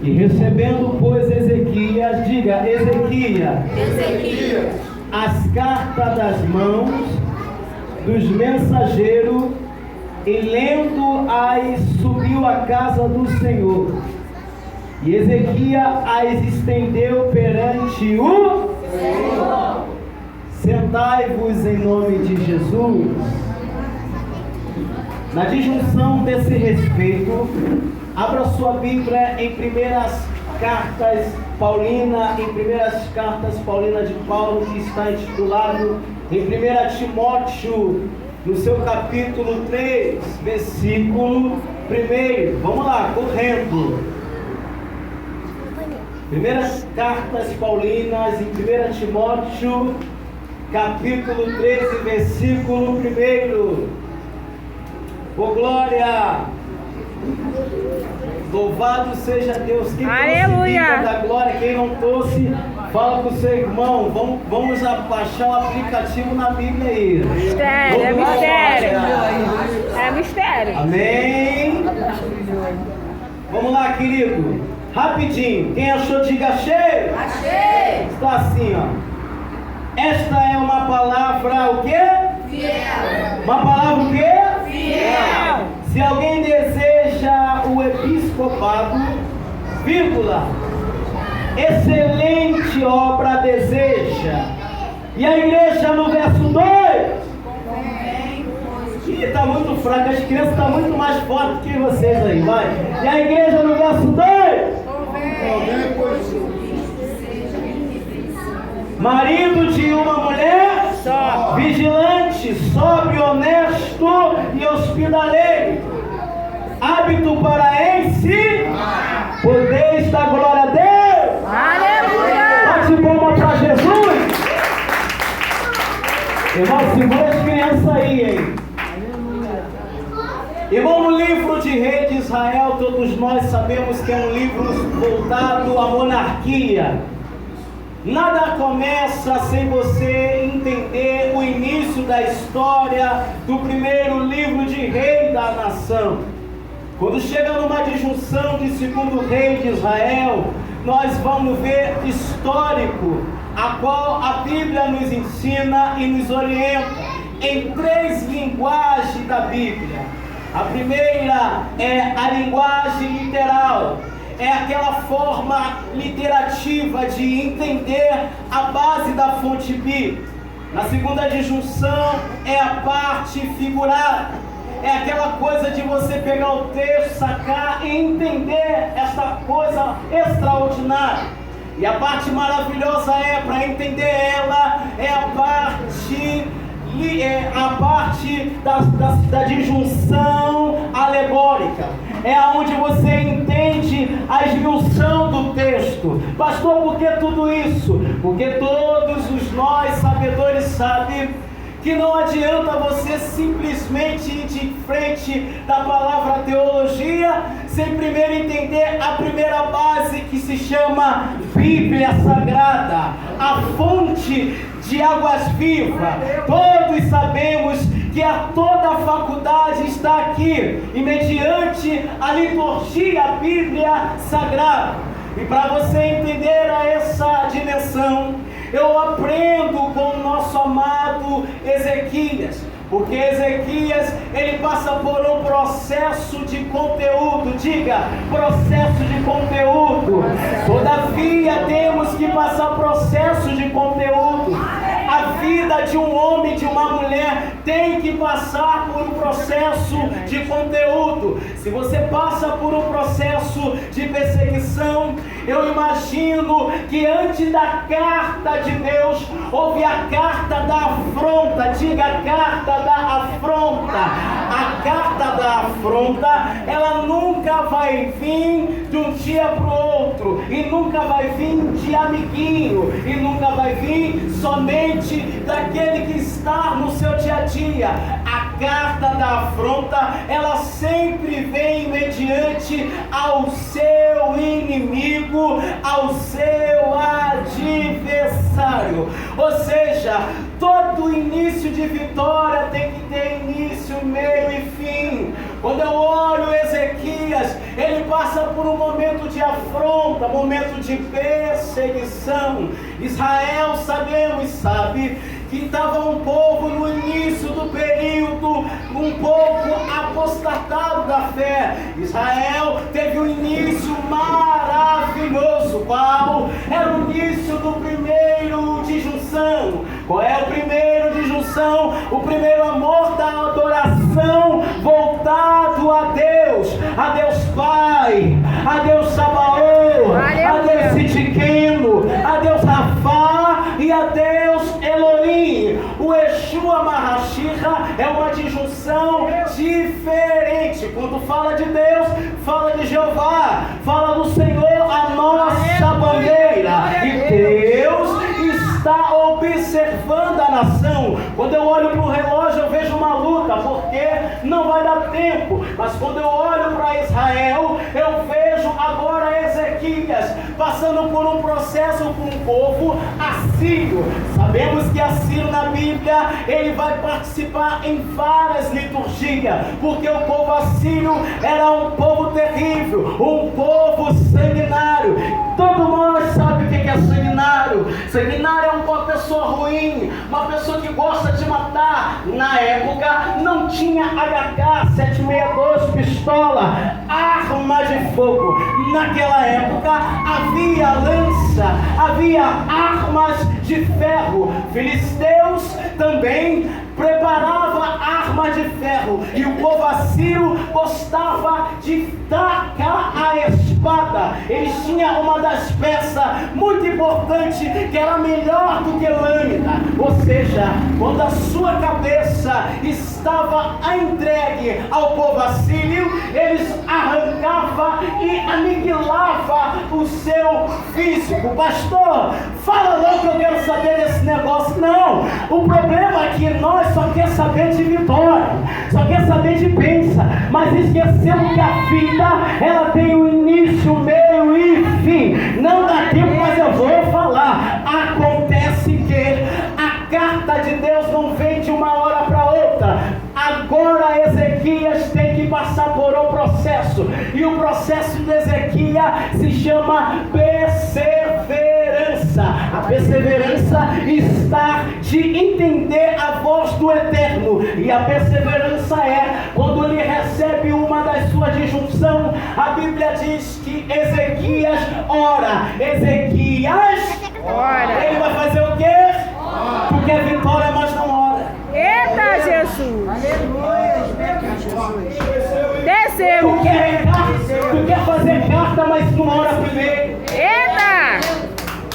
E recebendo, pois, Ezequias, diga, Ezequias, as cartas das mãos dos mensageiros, e lendo-as, subiu à casa do Senhor. E Ezequias as estendeu perante o Senhor. Sentai-vos em nome de Jesus. Na disjunção desse respeito, abra sua Bíblia em primeiras cartas paulinas de Paulo, que está intitulado em 1 Timóteo, no seu capítulo 3, versículo 1. Vamos lá, correndo. Primeiras cartas paulinas em 1 Timóteo, capítulo 13, versículo 1. Oh, glória! Louvado seja Deus. Quem trouxe da glória, quem não trouxe, fala com o seu irmão. Vamos baixar o aplicativo na Bíblia aí. Mistério, é mistério. É mistério. Amém? Vamos lá, querido. Rapidinho. Quem achou, diga achei. Achei. Está assim, ó. Esta é uma palavra o quê? Fiel. Uma palavra o quê? Fiel. Se alguém deseja o episcopado, vírgula, excelente obra deseja. E a igreja no verso 2? Ih, está muito fraca, as crianças estão muito mais fortes que vocês aí, vai. E a igreja no verso 2? Marido de uma mulher vigilante, sóbrio, honesto e hospitaleiro, hábito para ensinar. Podeis dar glória a Deus. Aleluia! Bate palma para Jesus. Irmão, segura as crianças aí, hein? Irmão, no livro de Reis de Israel, todos nós sabemos que é um livro voltado à monarquia. Nada começa sem você entender o início da história do primeiro livro de rei da nação. Quando chega numa disjunção de segundo rei de Israel, nós vamos ver histórico, a qual a Bíblia nos ensina e nos orienta em 3 linguagens da Bíblia. A primeira é a linguagem literal. É aquela forma literativa de entender a base da fonte bíblica. Na segunda disjunção é a parte figurada. É aquela coisa de você pegar o texto, sacar e entender esta coisa extraordinária. E a parte maravilhosa para entender ela, é a parte da disjunção alegórica. É onde você entende a esmiução do texto. Pastor, por que tudo isso? Porque todos nós sabedores sabem que não adianta você simplesmente ir de frente da palavra teologia sem primeiro entender a primeira base, que se chama Bíblia Sagrada, a fonte de águas vivas. Todos sabemos que toda a faculdade está aqui, e mediante a liturgia, a Bíblia Sagrada. E para você entender essa dimensão, eu aprendo com o nosso amado Ezequias, porque Ezequias, ele passa por um processo de conteúdo. Diga, processo de conteúdo. Todavia temos que passar processo de conteúdo. A vida de um homem, de uma mulher, tem que passar por um processo de conteúdo. Se você passa por um processo de perseguição, eu imagino que antes da carta de Deus, houve a carta da afronta. Diga, a carta da afronta. A carta da afronta, ela nunca vai vir de um dia para o outro, e nunca vai vir de amiguinho, e nunca vai vir somente daquele que está no seu dia a dia. A carta da afronta, ela sempre vem mediante ao seu inimigo, ao seu adversário. Ou seja, todo início de vitória tem que ter início, meio e fim. Quando eu olho Ezequias, ele passa por um momento de afronta, momento de perseguição. Israel, sabe que estava um povo no início do período, um pouco apostatado da fé. Israel teve um início maravilhoso. Qual era o início do primeiro de junção? Qual é o primeiro de junção? O primeiro amor da adoração voltado a Deus Pai, a Deus Sabaoth, a Deus Sitiqueno, a Deus Rafá e a Deus Elohim. O Yeshua Mahashiach é uma disjunção diferente. Quando fala de Deus, fala de Jeová, fala do Senhor, a nossa bandeira. E Deus está observando a nação. Quando eu olho para o relógio, eu vejo uma luta, porque não vai dar tempo. Mas quando eu olho para Israel, eu vejo agora Ezequias passando por um processo com um povo assírio. Sabemos que Assírio na Bíblia, ele vai participar em várias liturgias, porque o povo assírio era um povo terrível, um povo sanguinário. Todo mundo sabe o que é sanguinário. Sanguinário é uma pessoa ruim, uma pessoa que gosta de matar. Na época não tinha HK, 762, pistola, arma de fogo. Naquela época havia lança, havia armas de ferro. Filisteus também preparava arma de ferro, e o povo assírio gostava de tacar a espada. Eles tinham uma das peças muito importante, que era melhor do que lâmina. Ou seja, quando a sua cabeça estava entregue ao povo assírio, eles arrancavam e aniquilavam o seu físico. Pastor, fala logo que eu quero saber desse negócio. Não, o problema é que nós só quer saber de vitória, só quer saber de bênção, mas esquecemos que a vida, ela tem um início, meio e fim. Não dá tempo, mas eu vou falar. Acontece que a carta de Deus não vem de uma hora para outra. Agora Ezequias tem que passar por um processo, e o processo de Ezequias se chama perseverança. A perseverança está de entender a voz do Eterno, e a perseverança é quando ele recebe uma das suas disjunções. A Bíblia diz que Ezequias ora. Ezequias ora. Ele vai fazer o quê? Ora. Tu quer vitória, mas não ora. Eita, Jesus! Aleluia! Desceu! Tu quer fazer carta, mas não ora primeiro. Eita!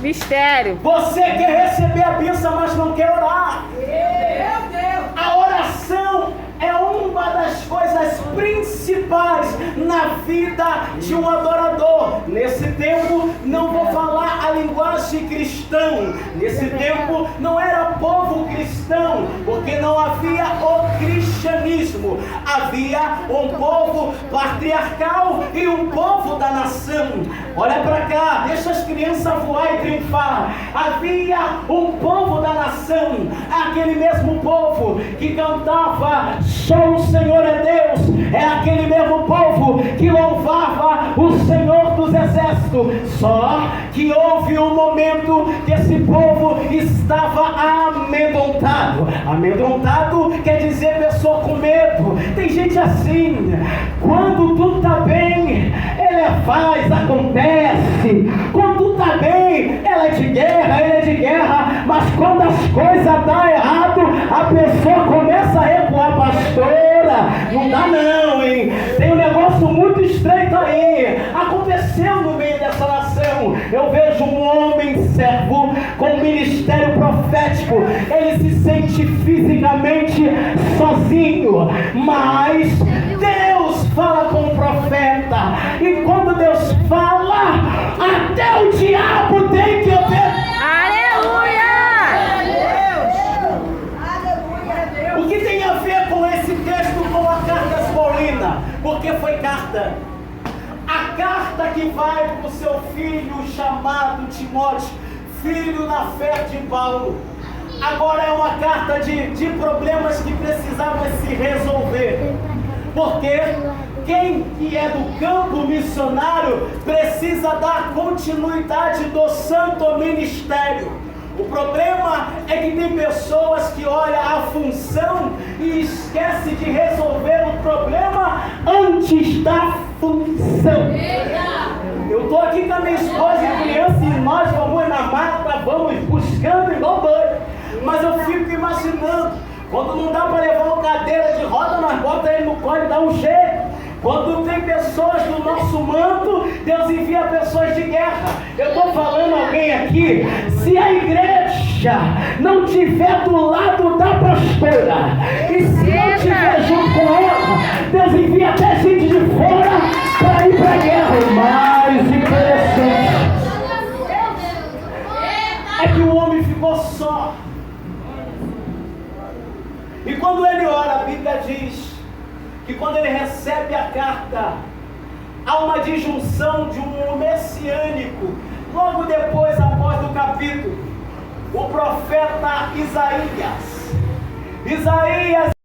Mistério! Você quer receber a bênção, mas não quer orar. Meu Deus! A oração é uma das coisas principais na vida de um adorador. Nesse tempo, não vou falar a linguagem cristã. Nesse tempo, não era povo cristão, porque não havia o cristianismo. Havia um povo patriarcal e um povo da nação. Olha para cá, deixa as crianças voar e triunfar. Havia um povo da nação, aquele mesmo povo que cantava só o Senhor é Deus. É aquele mesmo povo que louvava o Senhor dos Exércitos. Só que houve um momento que esse povo estava amedrontado. Amedrontado quer dizer pessoa com medo. Tem gente assim, quando tudo está bem, ele faz, acontece. Quando tudo está bem, ela é de guerra, ele é de guerra. Mas quando as coisas dão errado, a pessoa começa a recuar. Pastora, não dá não, hein? Tem um negócio muito estreito aí. Aconteceu no meio dessa nação. Eu vejo um homem servo com ministério profético. Ele se sente fisicamente sozinho, mas Deus fala com o profeta. E quando Deus fala, até o diabo tem que obedecer. Aleluia! O que tem a ver com esse texto com a carta paulina? Porque foi carta. A carta que vai para o seu filho chamado Timóteo, filho na fé de Paulo. Agora é uma carta de problemas que precisavam se resolver. Porque quem que é do campo missionário precisa dar continuidade do santo ministério. O problema é que tem pessoas que olham a função e esquecem de resolver o problema antes da função. Eu estou aqui com a minha esposa e criança e nós vamos na mata, vamos buscando e vamos. Mas eu fico imaginando, quando não dá para levar uma cadeira de roda, nós botamos ele no colo e dá um jeito. Quando tem pessoas no nosso manto, Deus envia pessoas de guerra. Eu estou falando alguém aqui, se a igreja não estiver do lado da pastora, e se não estiver junto com ela, Deus envia até gente de fora para ir para a guerra. O mais interessante é que o homem ficou só. E quando ele ora, a Bíblia diz que quando ele recebe a carta, há uma disjunção de um messiânico. Logo depois, após do capítulo, o profeta Isaías